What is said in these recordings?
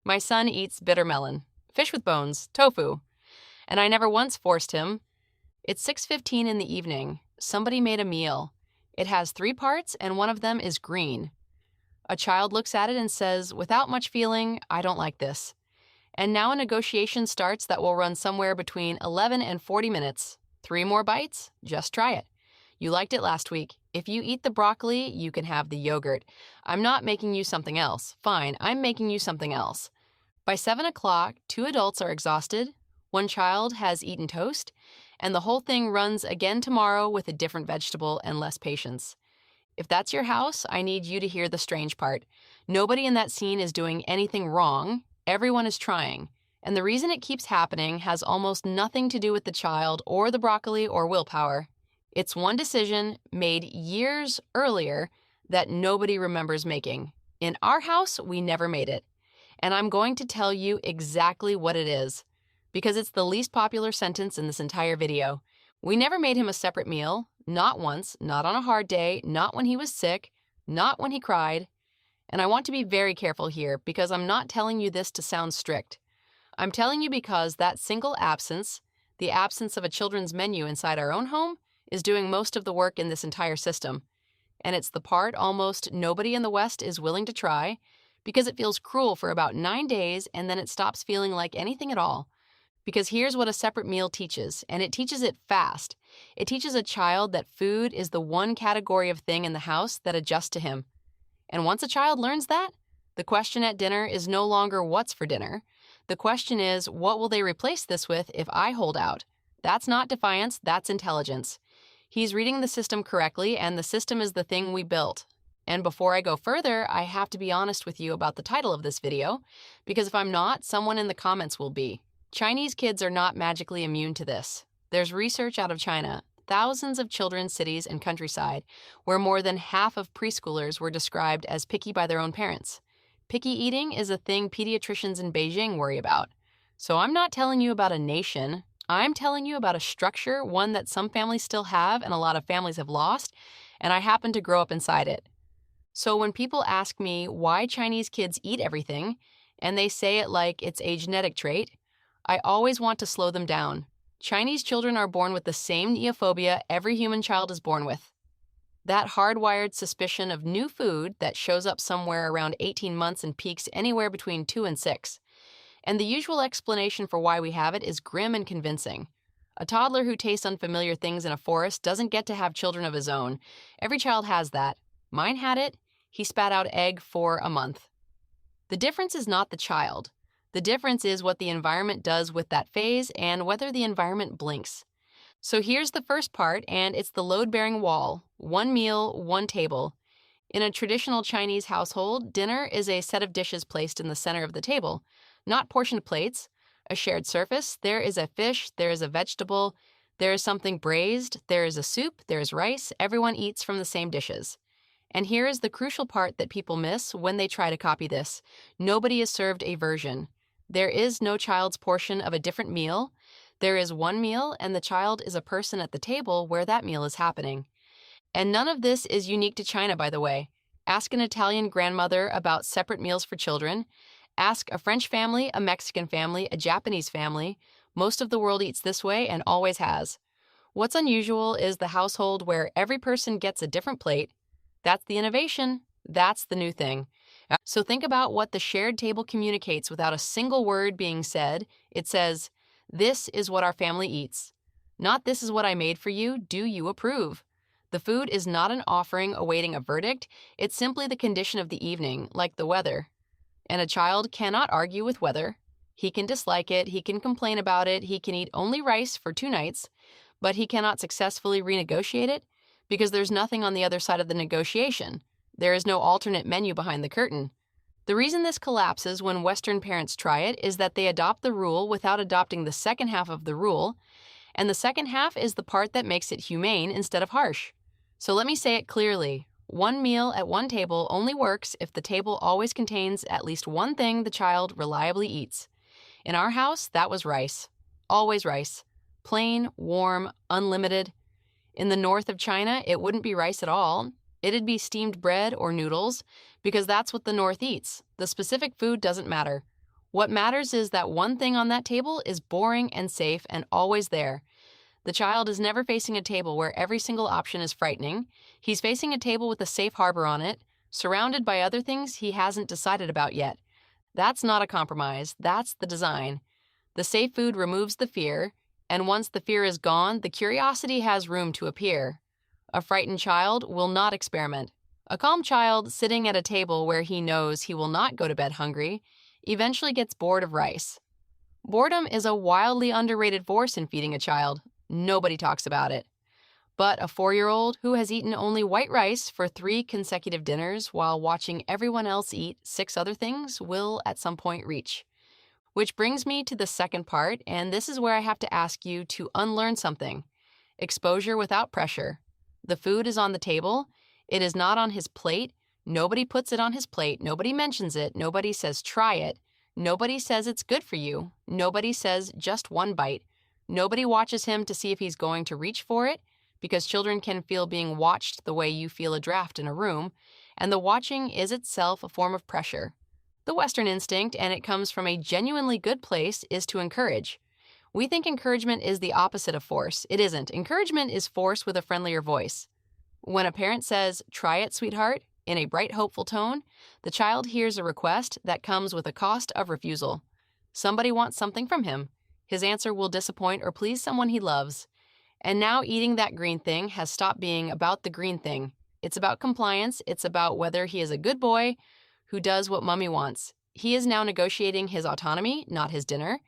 My son eats bitter melon, fish with bones, tofu, and I never once forced him. It's 6:15 in the evening. Somebody made a meal. It has 3 parts and one of them is green. A child looks at it and says, without much feeling, I don't like this. And now a negotiation starts that will run somewhere between 11 and 40 minutes. 3 more bites? Just try it. You liked it last week. If you eat the broccoli, you can have the yogurt. I'm not making you something else. Fine, I'm making you something else. By 7 o'clock, 2 adults are exhausted, 1 child has eaten toast, and the whole thing runs again tomorrow with a different vegetable and less patience. If that's your house, I need you to hear the strange part. Nobody in that scene is doing anything wrong. Everyone is trying. And the reason it keeps happening has almost nothing to do with the child or the broccoli or willpower. It's one decision made years earlier that nobody remembers making. In our house, we never made it. And I'm going to tell you exactly what it is, because it's the least popular sentence in this entire video. We never made him a separate meal, not once, not on a hard day, not when he was sick, not when he cried. And I want to be very careful here because I'm not telling you this to sound strict. I'm telling you because that single absence, the absence of a children's menu inside our own home, is doing most of the work in this entire system. And it's the part almost nobody in the West is willing to try because it feels cruel for about 9 days and then it stops feeling like anything at all. Because here's what a separate meal teaches, and it teaches it fast. It teaches a child that food is the one category of thing in the house that adjusts to him. And once a child learns that, the question at dinner is no longer what's for dinner. The question is, what will they replace this with if I hold out? That's not defiance, that's intelligence. He's reading the system correctly, and the system is the thing we built. And before I go further, I have to be honest with you about the title of this video, because if I'm not, someone in the comments will be. Chinese kids are not magically immune to this. There's research out of China, thousands of children's cities and countryside, where more than half of preschoolers were described as picky by their own parents. Picky eating is a thing pediatricians in Beijing worry about. So I'm not telling you about a nation. I'm telling you about a structure, one that some families still have and a lot of families have lost, and I happen to grow up inside it. So when people ask me why Chinese kids eat everything, and they say it like it's a genetic trait, I always want to slow them down. Chinese children are born with the same neophobia every human child is born with. That hardwired suspicion of new food that shows up somewhere around 18 months and peaks anywhere between 2 and 6. And the usual explanation for why we have it is grim and convincing. A toddler who tastes unfamiliar things in a forest doesn't get to have children of his own. Every child has that. Mine had it. He spat out egg for a month. The difference is not the child. The difference is what the environment does with that phase and whether the environment blinks. So here's the first part, and it's the load-bearing wall. 1 meal, 1 table. In a traditional Chinese household, dinner is a set of dishes placed in the center of the table, not portioned plates, a shared surface. There is a fish, there is a vegetable, there is something braised, there is a soup, there is rice. Everyone eats from the same dishes. And here is the crucial part that people miss when they try to copy this. Nobody is served a version. There is no child's portion of a different meal. There is 1 meal, and the child is a person at the table where that meal is happening. And none of this is unique to China, by the way. Ask an Italian grandmother about separate meals for children. Ask a French family, a Mexican family, a Japanese family. Most of the world eats this way and always has. What's unusual is the household where every person gets a different plate. That's the innovation. That's the new thing. So think about what the shared table communicates without a single word being said. It says, this is what our family eats. Not this is what I made for you. Do you approve? The food is not an offering awaiting a verdict. It's simply the condition of the evening, like the weather. And a child cannot argue with weather. He can dislike it. He can complain about it. He can eat only rice for 2 nights, but he cannot successfully renegotiate it because there's nothing on the other side of the negotiation. There is no alternate menu behind the curtain. The reason this collapses when Western parents try it is that they adopt the rule without adopting the second half of the rule, and the second half is the part that makes it humane instead of harsh. So let me say it clearly. 1 meal at 1 table only works if the table always contains at least 1 thing the child reliably eats. In our house, that was rice. Always rice. Plain, warm, unlimited. In the north of China, it wouldn't be rice at all. It'd be steamed bread or noodles, because that's what the North eats. The specific food doesn't matter. What matters is that one thing on that table is boring and safe and always there. The child is never facing a table where every single option is frightening. He's facing a table with a safe harbor on it, surrounded by other things he hasn't decided about yet. That's not a compromise, that's the design. The safe food removes the fear, and once the fear is gone, the curiosity has room to appear. A frightened child will not experiment. A calm child sitting at a table where he knows he will not go to bed hungry eventually gets bored of rice. Boredom is a wildly underrated force in feeding a child. Nobody talks about it. But a 4-year-old who has eaten only white rice for 3 consecutive dinners while watching everyone else eat 6 other things will at some point reach. Which brings me to the second part, and this is where I have to ask you to unlearn something. Exposure without pressure. The food is on the table. It is not on his plate. Nobody puts it on his plate. Nobody mentions it. Nobody says try it. Nobody says it's good for you. Nobody says just one bite. Nobody watches him to see if he's going to reach for it, because children can feel being watched the way you feel a draft in a room, and the watching is itself a form of pressure. The Western instinct, and it comes from a genuinely good place, is to encourage. We think encouragement is the opposite of force. It isn't. Encouragement is force with a friendlier voice. When a parent says, "Try it, sweetheart," in a bright, hopeful tone, the child hears a request that comes with a cost of refusal. Somebody wants something from him. His answer will disappoint or please someone he loves. And now eating that green thing has stopped being about the green thing. It's about compliance. It's about whether he is a good boy who does what mommy wants. He is now negotiating his autonomy, not his dinner,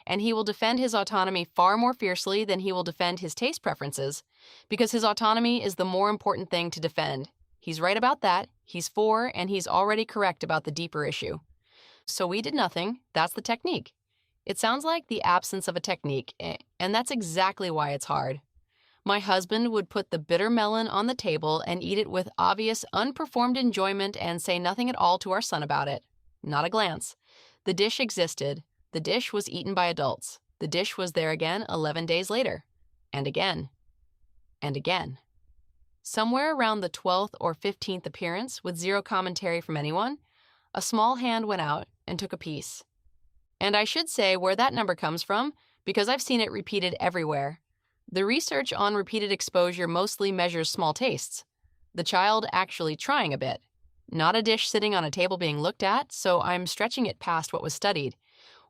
and he will defend his autonomy far more fiercely than he will defend his taste preferences, because his autonomy is the more important thing to defend. He's right about that. He's 4, and he's already correct about the deeper issue. So we did nothing. That's the technique. It sounds like the absence of a technique, and that's exactly why it's hard. My husband would put the bitter melon on the table and eat it with obvious, unperformed enjoyment and say nothing at all to our son about it. Not a glance. The dish existed. The dish was eaten by adults. The dish was there again 11 days later. And again. And again. Somewhere around the 12th or 15th appearance, with zero commentary from anyone, a small hand went out and took a piece. And I should say where that number comes from, because I've seen it repeated everywhere. The research on repeated exposure mostly measures small tastes. The child actually trying a bit. Not a dish sitting on a table being looked at, so I'm stretching it past what was studied.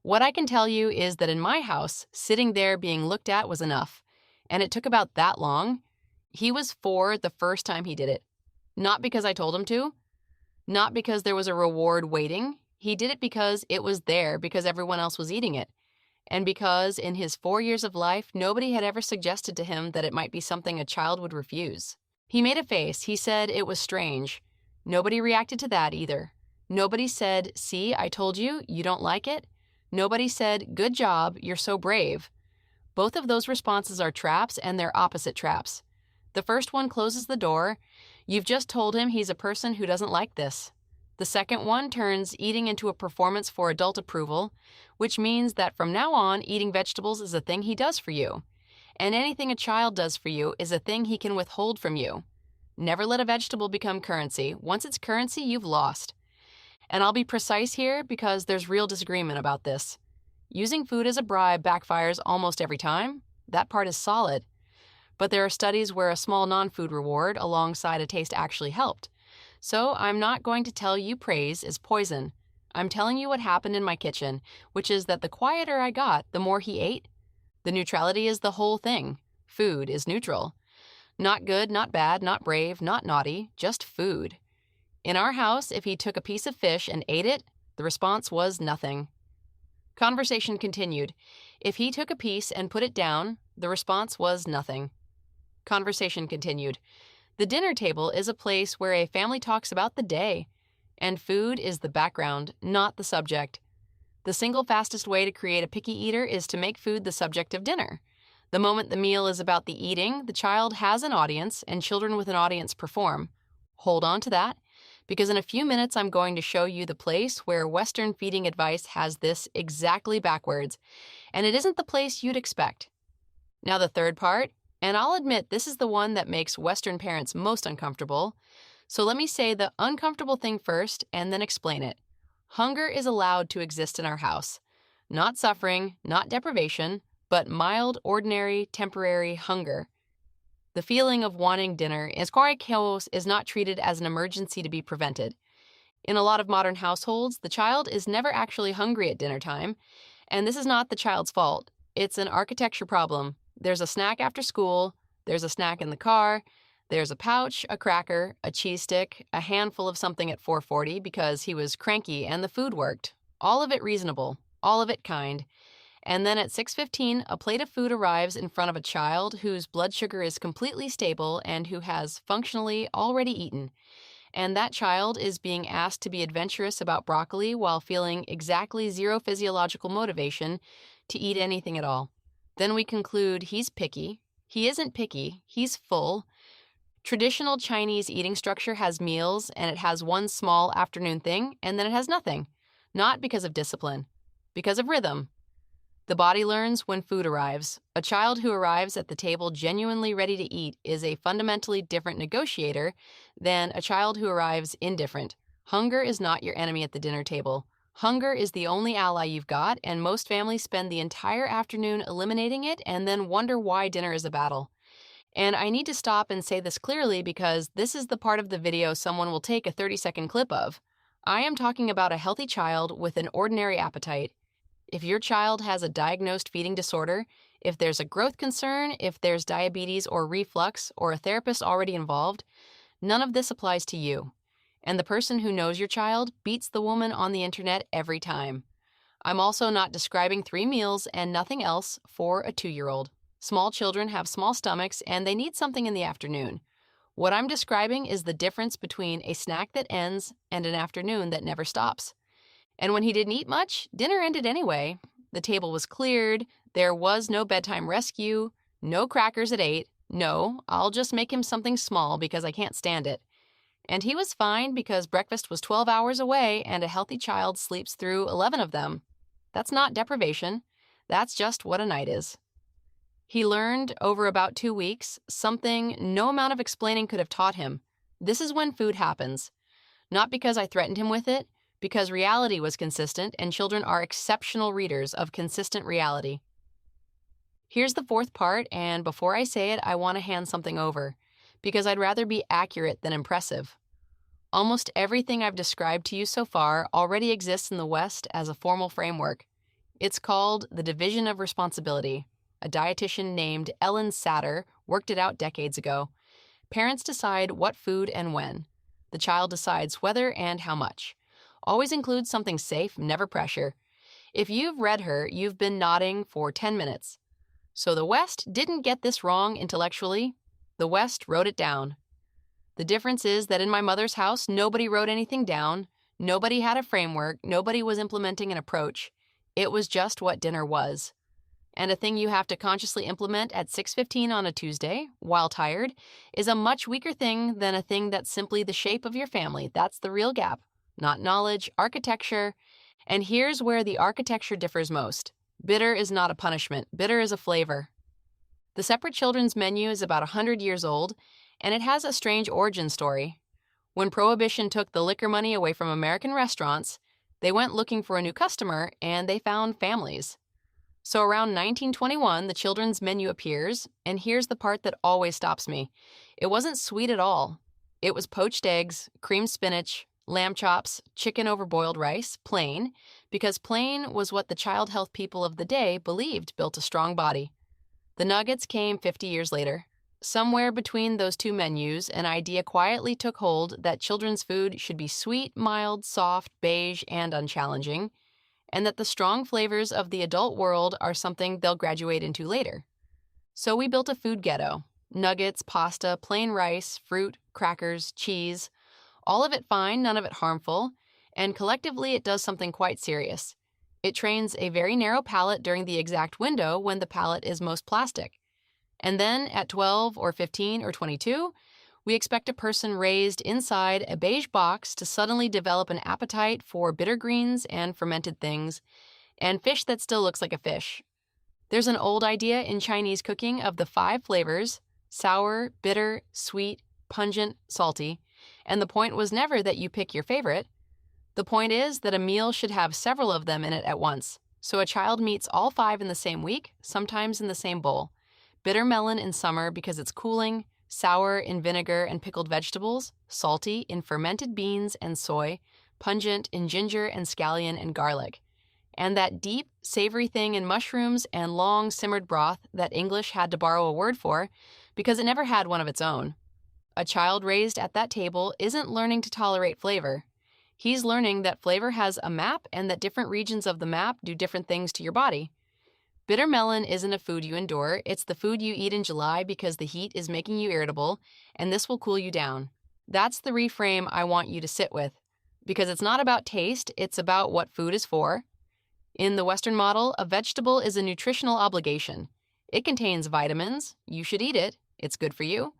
What I can tell you is that in my house, sitting there being looked at was enough. And it took about that long. He was 4 the first time he did it. Not because I told him to. Not because there was a reward waiting. He did it because it was there, because everyone else was eating it. And because in his 4 years of life, nobody had ever suggested to him that it might be something a child would refuse. He made a face. He said it was strange. Nobody reacted to that either. Nobody said, "See, I told you, you don't like it." Nobody said, "Good job, you're so brave." Both of those responses are traps, and they're opposite traps. The first one closes the door. You've just told him he's a person who doesn't like this. The second one turns eating into a performance for adult approval, which means that from now on, eating vegetables is a thing he does for you. And anything a child does for you is a thing he can withhold from you. Never let a vegetable become currency. Once it's currency, you've lost. And I'll be precise here because there's real disagreement about this. Using food as a bribe backfires almost every time. That part is solid. But there are studies where a small non-food reward alongside a taste actually helped. So I'm not going to tell you praise is poison. I'm telling you what happened in my kitchen, which is that the quieter I got, the more he ate. The neutrality is the whole thing. Food is neutral. Not good, not bad, not brave, not naughty, just food. In our house, if he took a piece of fish and ate it, the response was nothing. Conversation continued. If he took a piece and put it down, the response was nothing. Conversation continued. The dinner table is a place where a family talks about the day, and food is the background, not the subject. The single fastest way to create a picky eater is to make food the subject of dinner. The moment the meal is about the eating, the child has an audience, and children with an audience perform. Hold on to that, because in a few minutes I'm going to show you the place where Western feeding advice has this exactly backwards, and it isn't the place you'd expect. Now the third part, and I'll admit this is the one that makes Western parents most uncomfortable, so let me say the uncomfortable thing first and then explain it. Hunger is allowed to exist in our house. Not suffering, not deprivation, but mild, ordinary, temporary hunger. The feeling of wanting dinner is not treated as an emergency to be prevented. In a lot of modern households, the child is never actually hungry at dinner time, and this is not the child's fault. It's an architecture problem. There's a snack after school, there's a snack in the car, there's a pouch, a cracker, a cheese stick, a handful of something at 4:40 because he was cranky and the food worked. All of it reasonable, all of it kind. And then at 6:15, a plate of food arrives in front of a child whose blood sugar is completely stable and who has functionally already eaten. And that child is being asked to be adventurous about broccoli while feeling exactly zero physiological motivation to eat anything at all. Then we conclude he's picky. He isn't picky, he's full. Traditional Chinese eating structure has meals, and it has one small afternoon thing, and then it has nothing. Not because of discipline, because of rhythm. The body learns when food arrives. A child who arrives at the table genuinely ready to eat is a fundamentally different negotiator than a child who arrives indifferent. Hunger is not your enemy at the dinner table. Hunger is the only ally you've got, and most families spend the entire afternoon eliminating it and then wonder why dinner is a battle. And I need to stop and say this clearly because this is the part of the video someone will take a 30-second clip of. I am talking about a healthy child with an ordinary appetite. If your child has a diagnosed feeding disorder, if there's a growth concern, if there's diabetes or reflux, or a therapist already involved, none of this applies to you. And the person who knows your child beats the woman on the internet every time. I'm also not describing 3 meals and nothing else for a 2-year-old. Small children have small stomachs and they need something in the afternoon. What I'm describing is the difference between a snack that ends and an afternoon that never stops. And when he didn't eat much, dinner ended anyway. The table was cleared, there was no bedtime rescue, no crackers at 8, no, I'll just make him something small because I can't stand it. And he was fine because breakfast was 12 hours away and a healthy child sleeps through 11 of them. That's not deprivation, that's just what a night is. He learned over about 2 weeks something no amount of explaining could have taught him. This is when food happens. Not because I threatened him with it, because reality was consistent and children are exceptional readers of consistent reality. Here's the 4th part, and before I say it, I want to hand something over, because I'd rather be accurate than impressive. Almost everything I've described to you so far already exists in the West as a formal framework. It's called the division of responsibility. A dietitian named Ellen Satter worked it out decades ago. Parents decide what food and when. The child decides whether and how much. Always includes something safe, never pressure. If you've read her, you've been nodding for 10 minutes. So the West didn't get this wrong intellectually. The West wrote it down. The difference is that in my mother's house, nobody wrote anything down. Nobody had a framework. Nobody was implementing an approach. It was just what dinner was. And a thing you have to consciously implement at 6:15 on a Tuesday, while tired, is a much weaker thing than a thing that's simply the shape of your family. That's the real gap. Not knowledge, architecture. And here's where the architecture differs most. Bitter is not a punishment. Bitter is a flavor. The separate children's menu is about 100 years old, and it has a strange origin story. When Prohibition took the liquor money away from American restaurants, they went looking for a new customer, and they found families. So around 1921, the children's menu appears, and here's the part that always stops me. It wasn't sweet at all. It was poached eggs, creamed spinach, lamb chops, chicken over boiled rice, plain, because plain was what the child health people of the day believed built a strong body. The nuggets came 50 years later. Somewhere between those 2 menus, an idea quietly took hold that children's food should be sweet, mild, soft, beige, and unchallenging, and that the strong flavors of the adult world are something they'll graduate into later. So we built a food ghetto. Nuggets, pasta, plain rice, fruit, crackers, cheese. All of it fine, none of it harmful, and collectively it does something quite serious. It trains a very narrow palate during the exact window when the palate is most plastic. And then at 12 or 15 or 22, we expect a person raised inside a beige box to suddenly develop an appetite for bitter greens and fermented things, and fish that still looks like a fish. There's an old idea in Chinese cooking of the 5 flavors: sour, bitter, sweet, pungent, salty, and the point was never that you pick your favorite. The point is that a meal should have several of them in it at once. So a child meets all 5 in the same week, sometimes in the same bowl. Bitter melon in summer because it's cooling, sour in vinegar and pickled vegetables, salty in fermented beans and soy, pungent in ginger and scallion and garlic. And that deep, savory thing in mushrooms and long simmered broth that English had to borrow a word for because it never had one of its own. A child raised at that table isn't learning to tolerate flavor. He's learning that flavor has a map and that different regions of the map do different things to your body. Bitter melon isn't a food you endure, it's the food you eat in July because the heat is making you irritable, and this will cool you down. That's the reframe I want you to sit with, because it's not about taste, it's about what food is for. In the Western model, a vegetable is a nutritional obligation. It contains vitamins, you should eat it, it's good for you,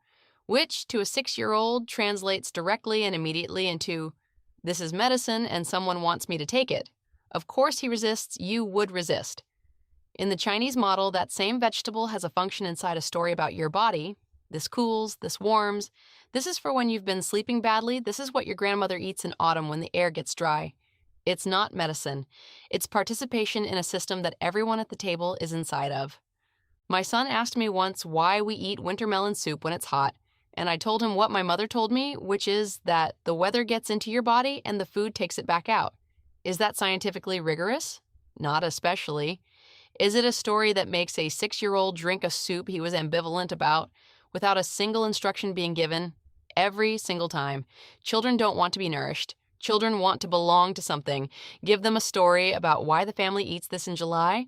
which to a 6-year-old translates directly and immediately into, this is medicine and someone wants me to take it. Of course he resists, you would resist. In the Chinese model, that same vegetable has a function inside a story about your body. This cools, this warms. This is for when you've been sleeping badly. This is what your grandmother eats in autumn when the air gets dry. It's not medicine. It's participation in a system that everyone at the table is inside of. My son asked me once why we eat winter melon soup when it's hot, and I told him what my mother told me, which is that the weather gets into your body and the food takes it back out. Is that scientifically rigorous? Not especially. Is it a story that makes a 6-year-old drink a soup he was ambivalent about without a single instruction being given? Every single time. Children don't want to be nourished. Children want to belong to something. Give them a story about why the family eats this in July,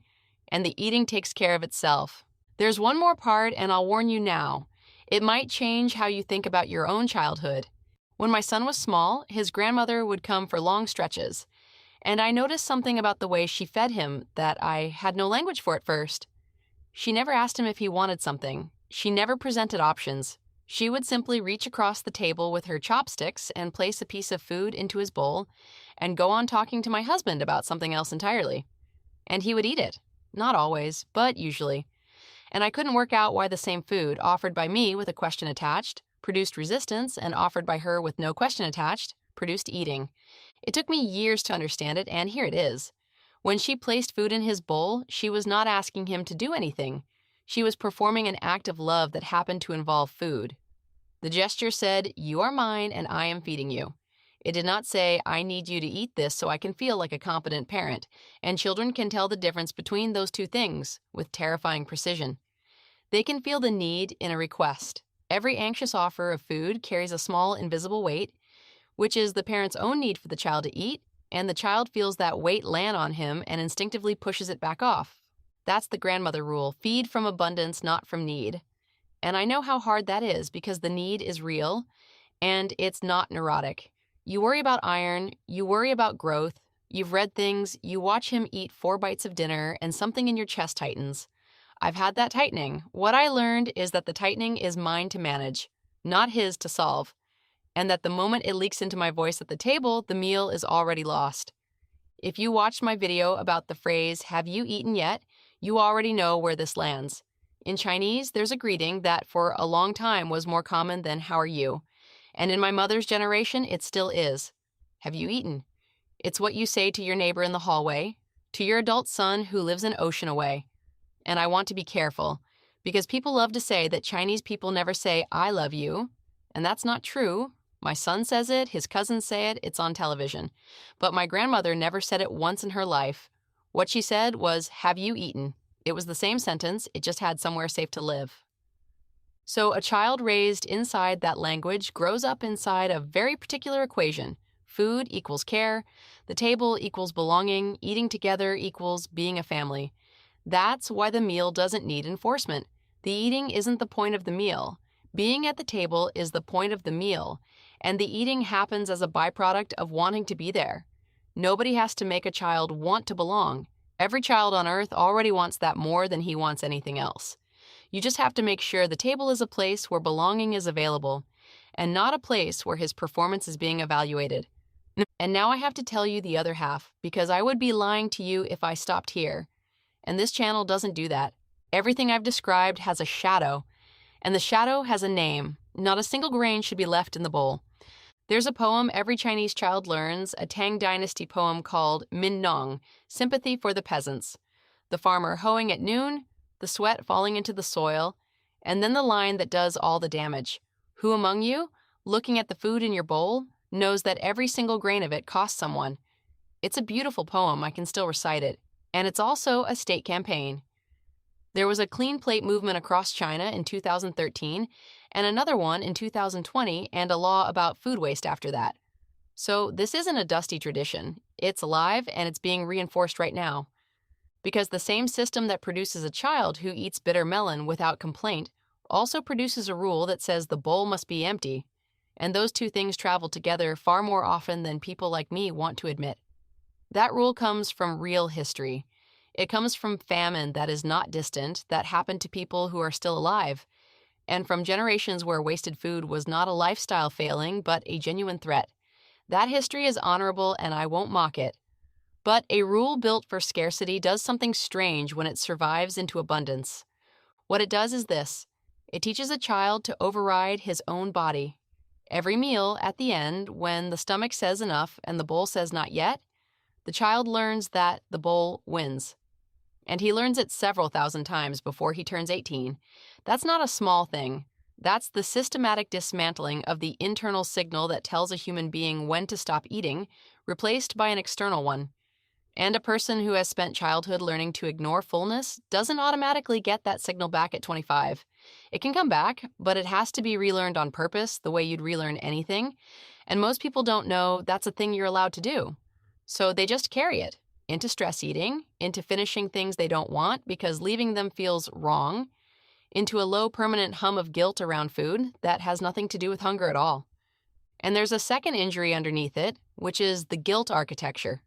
and the eating takes care of itself. There's one more part, and I'll warn you now. It might change how you think about your own childhood. When my son was small, his grandmother would come for long stretches. And I noticed something about the way she fed him that I had no language for at first. She never asked him if he wanted something. She never presented options. She would simply reach across the table with her chopsticks and place a piece of food into his bowl and go on talking to my husband about something else entirely. And he would eat it. Not always, but usually. And I couldn't work out why the same food, offered by me with a question attached, produced resistance, and offered by her with no question attached, produced eating. It took me years to understand it, and here it is. When she placed food in his bowl, she was not asking him to do anything. She was performing an act of love that happened to involve food. The gesture said, "You are mine and I am feeding you." It did not say, "I need you to eat this so I can feel like a competent parent," and children can tell the difference between those two things with terrifying precision. They can feel the need in a request. Every anxious offer of food carries a small invisible weight, which is the parent's own need for the child to eat, and the child feels that weight land on him and instinctively pushes it back off. That's the grandmother rule: feed from abundance, not from need. And I know how hard that is because the need is real, and it's not neurotic. You worry about iron, you worry about growth, you've read things, you watch him eat 4 bites of dinner, and something in your chest tightens. I've had that tightening. What I learned is that the tightening is mine to manage, not his to solve. And that the moment it leaks into my voice at the table, the meal is already lost. If you watched my video about the phrase, "Have you eaten yet?" you already know where this lands. In Chinese, there's a greeting that for a long time was more common than "How are you?" And in my mother's generation, it still is. Have you eaten? It's what you say to your neighbor in the hallway, to your adult son who lives an ocean away. And I want to be careful, because people love to say that Chinese people never say, "I love you," and that's not true. My son says it, his cousins say it, it's on television. But my grandmother never said it once in her life. What she said was, "Have you eaten?" It was the same sentence, it just had somewhere safe to live. So a child raised inside that language grows up inside a very particular equation. Food equals care, the table equals belonging, eating together equals being a family. That's why the meal doesn't need enforcement. The eating isn't the point of the meal. Being at the table is the point of the meal, and the eating happens as a byproduct of wanting to be there. Nobody has to make a child want to belong. Every child on earth already wants that more than he wants anything else. You just have to make sure the table is a place where belonging is available, and not a place where his performance is being evaluated. And now I have to tell you the other half, because I would be lying to you if I stopped here. And this channel doesn't do that. Everything I've described has a shadow, and the shadow has a name. Not a single grain should be left in the bowl. There's a poem every Chinese child learns, a Tang Dynasty poem called Min Nong, Sympathy for the Peasants. The farmer hoeing at noon, the sweat falling into the soil, and then the line that does all the damage. Who among you, looking at the food in your bowl, knows that every single grain of it costs someone? It's a beautiful poem, I can still recite it, and it's also a state campaign. There was a clean plate movement across China in 2013, and another one in 2020, and a law about food waste after that. So this isn't a dusty tradition. It's alive, and it's being reinforced right now. Because the same system that produces a child who eats bitter melon without complaint also produces a rule that says the bowl must be empty, and those two things travel together far more often than people like me want to admit. That rule comes from real history. It comes from famine that is not distant, that happened to people who are still alive, and from generations where wasted food was not a lifestyle failing, but a genuine threat. That history is honorable, and I won't mock it. But a rule built for scarcity does something strange when it survives into abundance. What it does is this. It teaches a child to override his own body. Every meal, at the end, when the stomach says enough and the bowl says not yet, the child learns that the bowl wins. And he learns it several thousand times before he turns 18. That's not a small thing. That's the systematic dismantling of the internal signal that tells a human being when to stop eating, replaced by an external one. And a person who has spent childhood learning to ignore fullness doesn't automatically get that signal back at 25. It can come back, but it has to be relearned on purpose, the way you'd relearn anything. And most people don't know that's a thing you're allowed to do. So they just carry it into stress eating, into finishing things they don't want because leaving them feels wrong, into a low permanent hum of guilt around food that has nothing to do with hunger at all. And there's a second injury underneath it, which is the guilt architecture.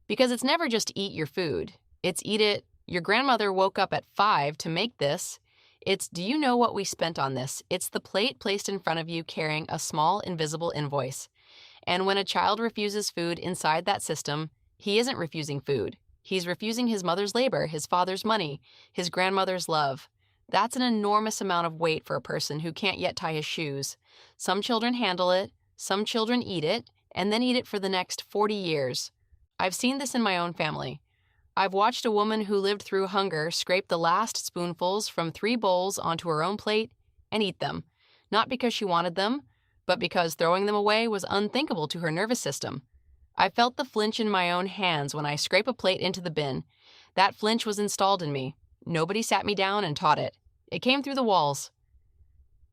Because it's never just eat your food. It's eat it, your grandmother woke up at 5 to make this. It's do you know what we spent on this? It's the plate placed in front of you carrying a small invisible invoice. And when a child refuses food inside that system, he isn't refusing food. He's refusing his mother's labor, his father's money, his grandmother's love. That's an enormous amount of weight for a person who can't yet tie his shoes. Some children handle it, some children eat it, and then eat it for the next 40 years. I've seen this in my own family. I've watched a woman who lived through hunger scrape the last spoonfuls from 3 bowls onto her own plate and eat them, not because she wanted them, but because throwing them away was unthinkable to her nervous system. I felt the flinch in my own hands when I scrape a plate into the bin. That flinch was installed in me. Nobody sat me down and taught it. It came through the walls.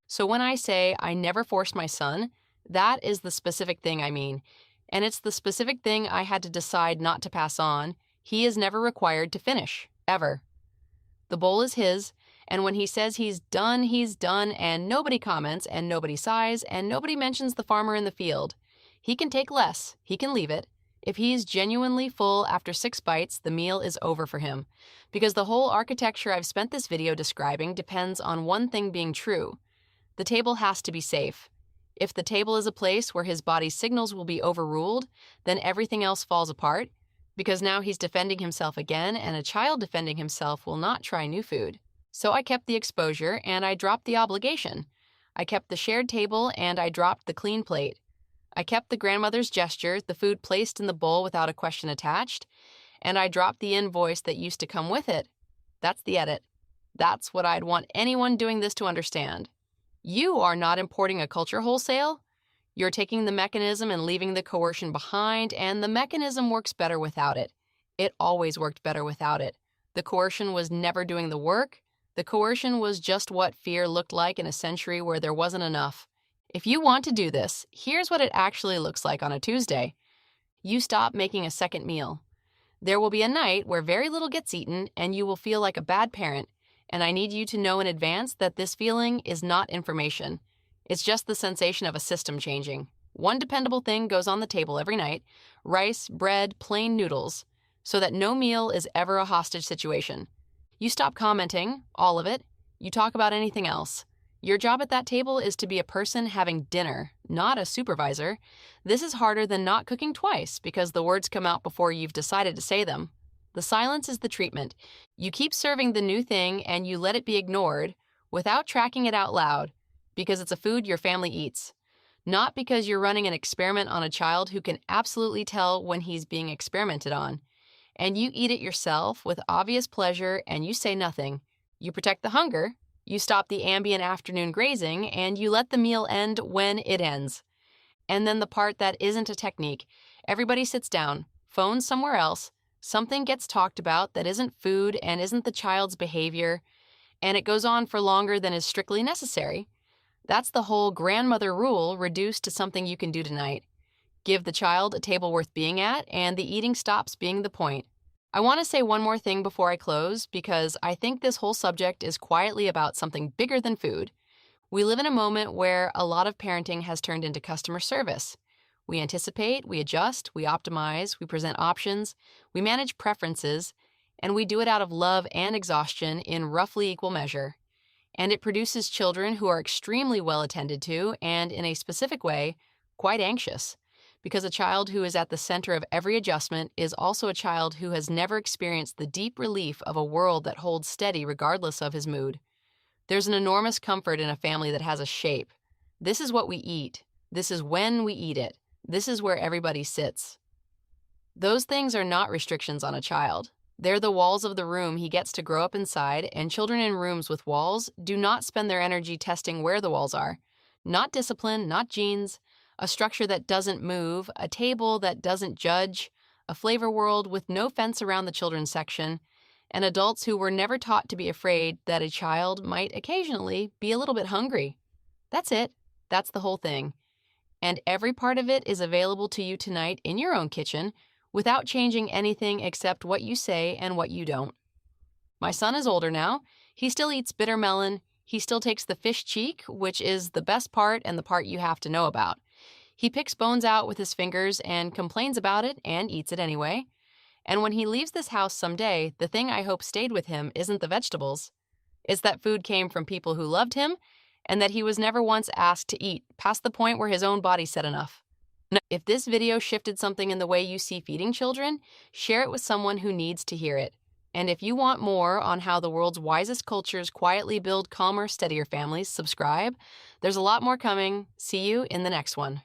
So when I say I never forced my son, that is the specific thing I mean. And it's the specific thing I had to decide not to pass on. He is never required to finish, ever. The bowl is his, and when he says he's done, and nobody comments, and nobody sighs, and nobody mentions the farmer in the field. He can take less, he can leave it. If he's genuinely full after 6 bites, the meal is over for him. Because the whole architecture I've spent this video describing depends on one thing being true. The table has to be safe. If the table is a place where his body's signals will be overruled, then everything else falls apart, because now he's defending himself again, and a child defending himself will not try new food. So I kept the exposure, and I dropped the obligation. I kept the shared table, and I dropped the clean plate. I kept the grandmother's gesture, the food placed in the bowl without a question attached, and I dropped the invoice that used to come with it. That's the edit. That's what I'd want anyone doing this to understand. You are not importing a culture wholesale. You're taking the mechanism and leaving the coercion behind, and the mechanism works better without it. It always worked better without it. The coercion was never doing the work. The coercion was just what fear looked like in a century where there wasn't enough. If you want to do this, here's what it actually looks like on a Tuesday. You stop making a second meal. There will be a night where very little gets eaten, and you will feel like a bad parent. And I need you to know in advance that this feeling is not information. It's just the sensation of a system changing. One dependable thing goes on the table every night: rice, bread, plain noodles, so that no meal is ever a hostage situation. You stop commenting, all of it. You talk about anything else. Your job at that table is to be a person having dinner, not a supervisor. This is harder than not cooking twice because the words come out before you've decided to say them. The silence is the treatment. You keep serving the new thing and you let it be ignored without tracking it out loud because it's a food your family eats. not because you're running an experiment on a child who can absolutely tell when he's being experimented on. And you eat it yourself with obvious pleasure and you say nothing. You protect the hunger, you stop the ambient afternoon grazing, and you let the meal end when it ends. And then the part that isn't a technique. Everybody sits down, phones somewhere else, something gets talked about that isn't food and isn't the child's behavior, and it goes on for longer than is strictly necessary. That's the whole grandmother rule reduced to something you can do tonight. Give the child a table worth being at, and the eating stops being the point. I want to say one more thing before I close, because I think this whole subject is quietly about something bigger than food. We live in a moment where a lot of parenting has turned into customer service. We anticipate, we adjust, we optimize, we present options, we manage preferences, and we do it out of love and exhaustion in roughly equal measure. And it produces children who are extremely well attended to and, in a specific way, quite anxious. Because a child who is at the center of every adjustment is also a child who has never experienced the deep relief of a world that holds steady regardless of his mood. There's an enormous comfort in a family that has a shape. This is what we eat. This is when we eat it. This is where everybody sits. Those things are not restrictions on a child. They're the walls of the room he gets to grow up inside, and children in rooms with walls do not spend their energy testing where the walls are. Not discipline, not genes, a structure that doesn't move, a table that doesn't judge, a flavor world with no fence around the children's section, and adults who were never taught to be afraid that a child might occasionally be a little bit hungry. That's it. That's the whole thing. And every part of it is available to you tonight in your own kitchen without changing anything except what you say and what you don't. My son is older now. He still eats bitter melon. He still takes the fish cheek, which is the best part and the part you have to know about. He picks bones out with his fingers and complains about it and eats it anyway. And when he leaves this house someday, the thing I hope stayed with him isn't the vegetables. It's that food came from people who loved him and that he was never once asked to eat, past the point where his own body said enough. If this video shifted something in the way you see feeding children, share it with someone who needs to hear it. And if you want more on how the world's wisest cultures quietly build calmer, steadier families, subscribe. There's a lot more coming. See you in the next one.